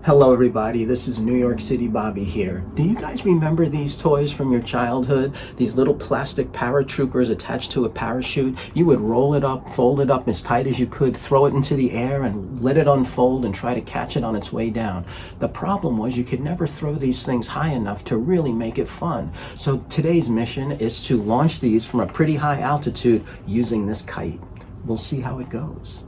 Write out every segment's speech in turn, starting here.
Hello everybody, this is New York City Bobby here. Do you guys remember these toys from your childhood? These little plastic paratroopers attached to a parachute? You would roll it up, fold it up as tight as you could, throw it into the air and let it unfold and try to catch it on its way down. The problem was you could never throw these things high enough to really make it fun. So today's mission is to launch these from a pretty high altitude using this kite. We'll see how it goes.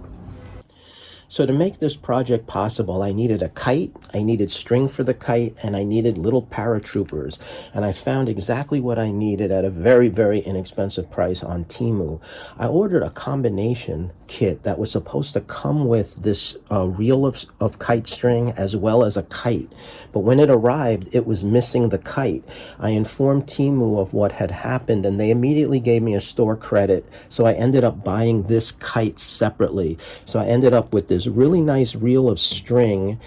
So to make this project possible, I needed a kite, I needed string for the kite, and I needed little paratroopers. And I found exactly what I needed at a very, very inexpensive price on Temu. I ordered a combination kit that was supposed to come with this reel of kite string as well as a kite. But when it arrived, it was missing the kite. I informed Temu of what had happened, and they immediately gave me a store credit. So I ended up buying this kite separately. So I ended up with this really nice reel of string.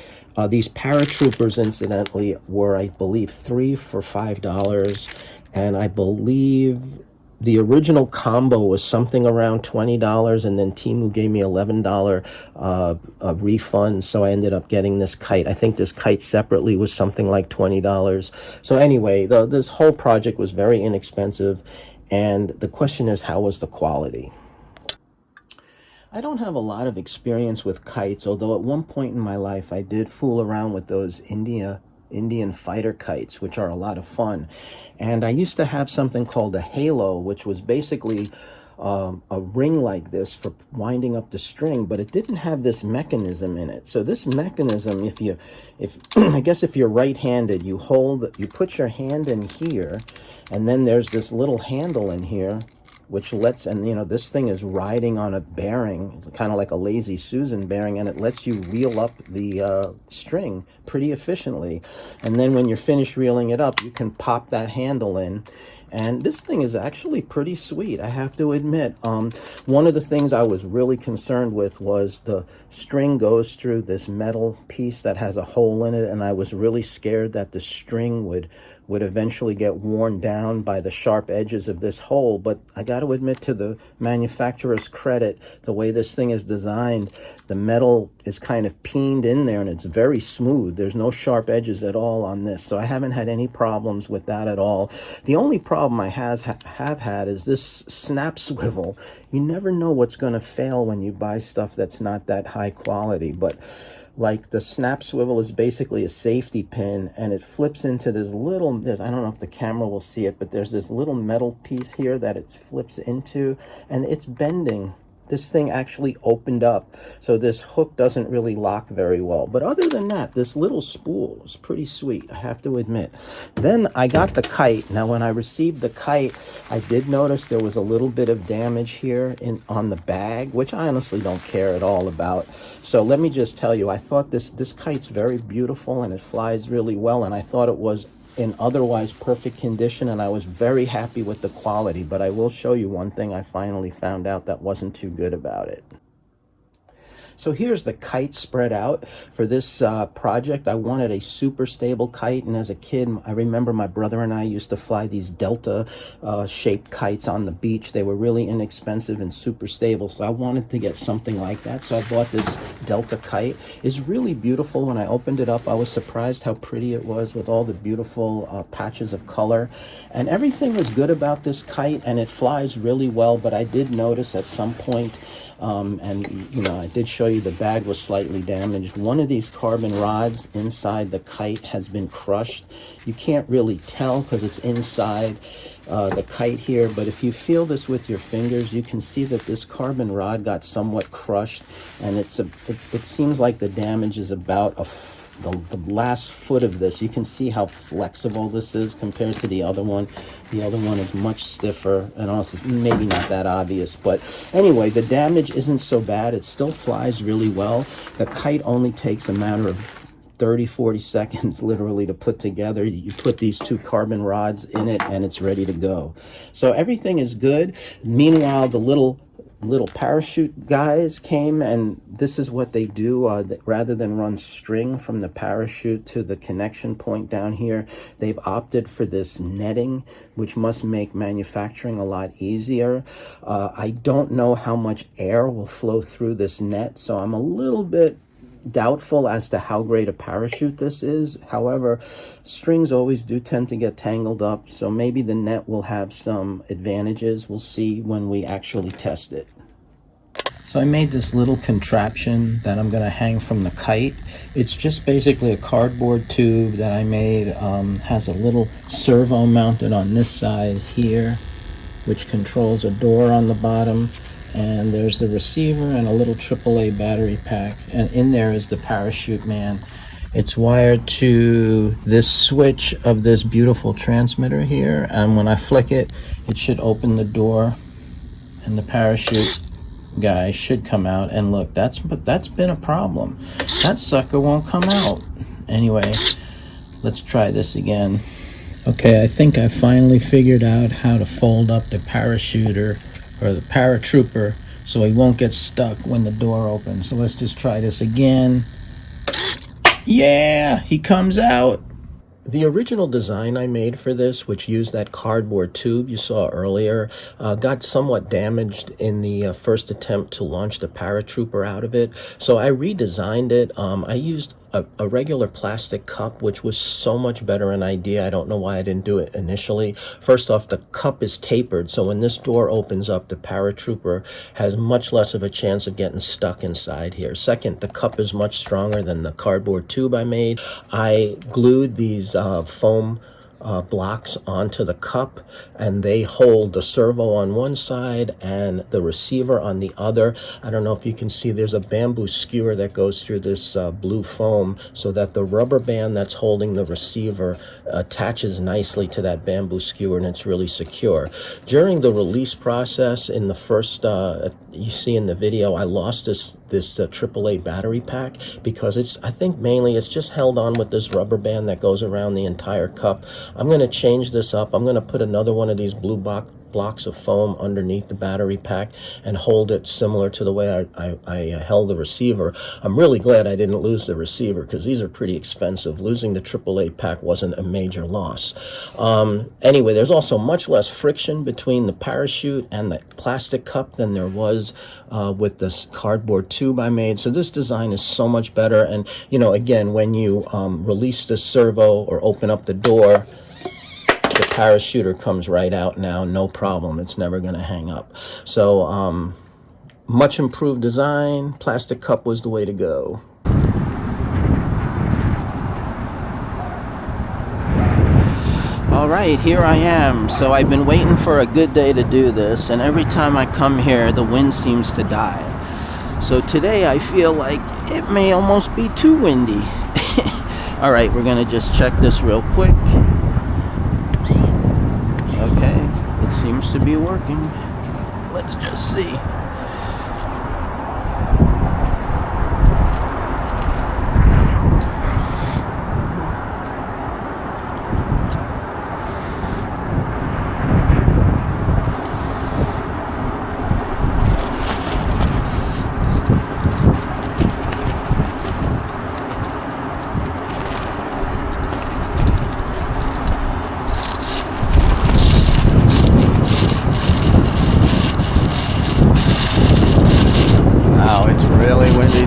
These paratroopers, incidentally, were, I believe, 3 for $5. And I believe the original combo was something around $20, and then Temu gave me $11 a refund, so I ended up getting this kite. I think this kite separately was something like $20. So anyway, this whole project was very inexpensive, and the question is, how was the quality? I don't have a lot of experience with kites, although at one point in my life I did fool around with those Indian fighter kites, which are a lot of fun. And I used to have something called a halo, which was basically a ring like this for winding up the string, but it didn't have this mechanism in it. So this mechanism, I guess if you're right-handed, you put your hand in here, and then there's this little handle in here which lets, and this thing is riding on a bearing, kind of like a Lazy Susan bearing, and it lets you reel up the string pretty efficiently. And then when you're finished reeling it up, you can pop that handle in. And this thing is actually pretty sweet, I have to admit. One of the things I was really concerned with was the string goes through this metal piece that has a hole in it, and I was really scared that the string would eventually get worn down by the sharp edges of this hole. But I got to admit, to the manufacturer's credit, the way this thing is designed, the metal is kind of peened in there and it's very smooth. There's no sharp edges at all on this, so I haven't had any problems with that at all. The only problem I have had is this snap swivel. You never know what's going to fail when you buy stuff that's not that high quality, but like the snap swivel is basically a safety pin, and it flips into this little, I don't know if the camera will see it, but there's this little metal piece here that it flips into, and it's bending. This thing actually opened up, so this hook doesn't really lock very well. But other than that, this little spool is pretty sweet, I have to admit. Then I got the kite. Now, when I received the kite, I did notice there was a little bit of damage here on the bag, which I honestly don't care at all about. So let me just tell you, I thought this kite's very beautiful and it flies really well, and I thought it was in otherwise perfect condition, and I was very happy with the quality. But I will show you one thing I finally found out that wasn't too good about it. So here's the kite spread out for this project. I wanted a super stable kite, and as a kid, I remember my brother and I used to fly these Delta shaped kites on the beach. They were really inexpensive and super stable, so I wanted to get something like that. So I bought this Delta kite. It's really beautiful. When I opened it up, I was surprised how pretty it was with all the beautiful patches of color, and everything was good about this kite, and it flies really well. But I did notice at some point, I did show you the bag was slightly damaged. One of these carbon rods inside the kite has been crushed. You can't really tell because it's inside the kite here, but if you feel this with your fingers, you can see that this carbon rod got somewhat crushed, and it seems like the damage is about the last foot of this. You can see how flexible this is compared to the other one. The other one is much stiffer, and also maybe not that obvious, but anyway, the damage isn't so bad. It still flies really well. The kite only takes a matter of 30-40 seconds literally to put together. You put these two carbon rods in it and it's ready to go. So everything is good. Meanwhile, the little parachute guys came, and this is what they do. Rather than run string from the parachute to the connection point down here, they've opted for this netting, which must make manufacturing a lot easier. I don't know how much air will flow through this net, so I'm a little bit doubtful as to how great a parachute this is. However, strings always do tend to get tangled up, so maybe the net will have some advantages. We'll see when we actually test it. So I made this little contraption that I'm going to hang from the kite. It's just basically a cardboard tube that I made. Has a little servo mounted on this side here, which controls a door on the bottom. And there's the receiver and a little AAA battery pack. And in there is the parachute man. It's wired to this switch of this beautiful transmitter here. And when I flick it, it should open the door and the parachute guy should come out. And look, that's been a problem. That sucker won't come out. Anyway, let's try this again. Okay, I think I finally figured out how to fold up the parachuter or the paratrooper so he won't get stuck when the door opens. So let's just try this again. Yeah, he comes out. The original design I made for this, which used that cardboard tube you saw earlier, got somewhat damaged in the first attempt to launch the paratrooper out of it. So I redesigned it. I used a regular plastic cup, which was so much better an idea. I don't know why I didn't do it initially. First off, the cup is tapered, so when this door opens up, the paratrooper has much less of a chance of getting stuck inside here. Second, the cup is much stronger than the cardboard tube I made. I glued these foam blocks onto the cup, and they hold the servo on one side and the receiver on the other. I don't know if you can see, there's a bamboo skewer that goes through this blue foam so that the rubber band that's holding the receiver attaches nicely to that bamboo skewer, and it's really secure. During the release process, in the first, you see in the video, I lost this AAA battery pack because I think mainly it's just held on with this rubber band that goes around the entire cup. I'm going to change this up. I'm going to put another one of these blue blocks of foam underneath the battery pack and hold it similar to the way I held the receiver. I'm really glad I didn't lose the receiver because these are pretty expensive. Losing the AAA pack wasn't a major loss. Anyway, there's also much less friction between the parachute and the plastic cup than there was with this cardboard tube I made. So this design is so much better. And, you know, again, when you release the servo or open up the door, the parachuter comes right out now, no problem. It's never going to hang up. So much improved design. Plastic cup was the way to go. All right, here I am. So I've been waiting for a good day to do this, and every time I come here, the wind seems to die. So today I feel like it may almost be too windy. All right, we're gonna just check this real quick. Okay, it seems to be working. Let's just see.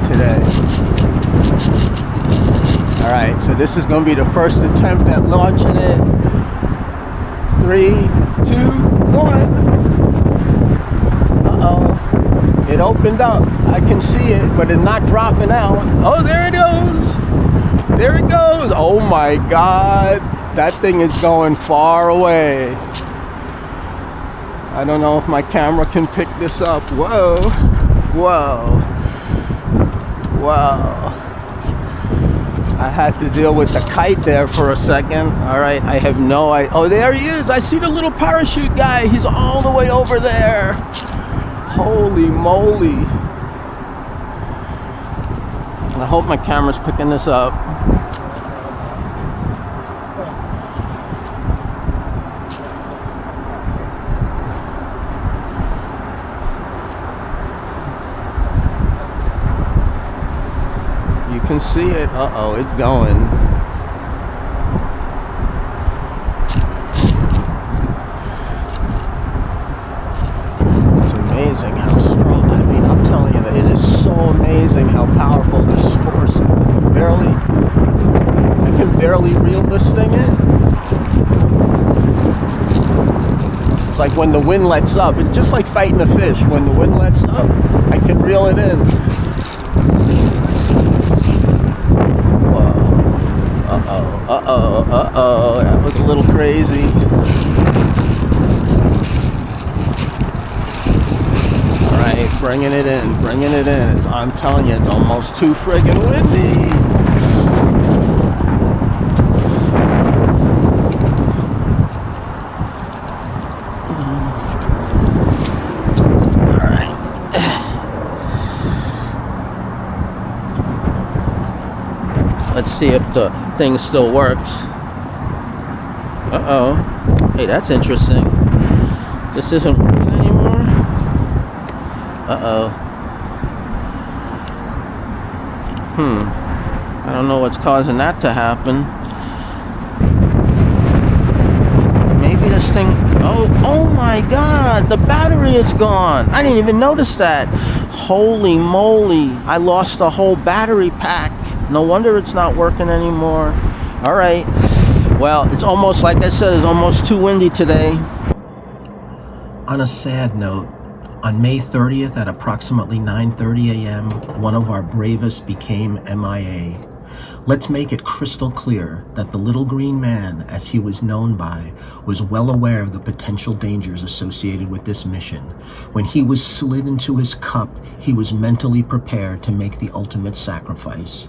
Today. All right, so this is going to be the first attempt at launching it. 3, 2, 1. Uh-oh. It opened up. I can see it, but it's not dropping out. Oh, there it goes. There it goes. Oh my God. That thing is going far away. I don't know if my camera can pick this up. Whoa. Whoa. Wow. I had to deal with the kite there for a second. All right, I have no idea. Oh, there he is. I see the little parachute guy. He's all the way over there. Holy moly. I hope my camera's picking this up. You can see it. Uh-oh, it's going. It's amazing how strong. I mean, I'm telling you, it is so amazing how powerful this force barely reeled this thing in. It's like when the wind lets up. It's just like fighting a fish. When the wind lets up, I can reel it in. Whoa. Uh-oh, uh-oh, uh-oh. That was a little crazy. All right, bringing it in, bringing it in. I'm telling you, it's almost too friggin' windy. Let's see if the thing still works. Uh-oh. Hey, that's interesting. This isn't working anymore? Uh-oh. I don't know what's causing that to happen. Maybe this thing... Oh my God! The battery is gone! I didn't even notice that! Holy moly! I lost the whole battery pack. No wonder it's not working anymore. All right. Well, it's almost, like I said, it's almost too windy today. On a sad note, on May 30th at approximately 9:30 a.m., one of our bravest became MIA. Let's make it crystal clear that the little green man, as he was known by, was well aware of the potential dangers associated with this mission. When he was slid into his cup, he was mentally prepared to make the ultimate sacrifice.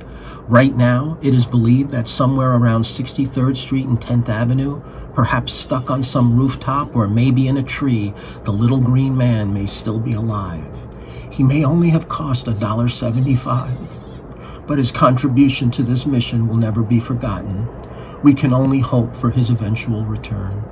Right now, it is believed that somewhere around 63rd Street and 10th Avenue, perhaps stuck on some rooftop or maybe in a tree, the little green man may still be alive. He may only have cost $1.75. But his contribution to this mission will never be forgotten. We can only hope for his eventual return.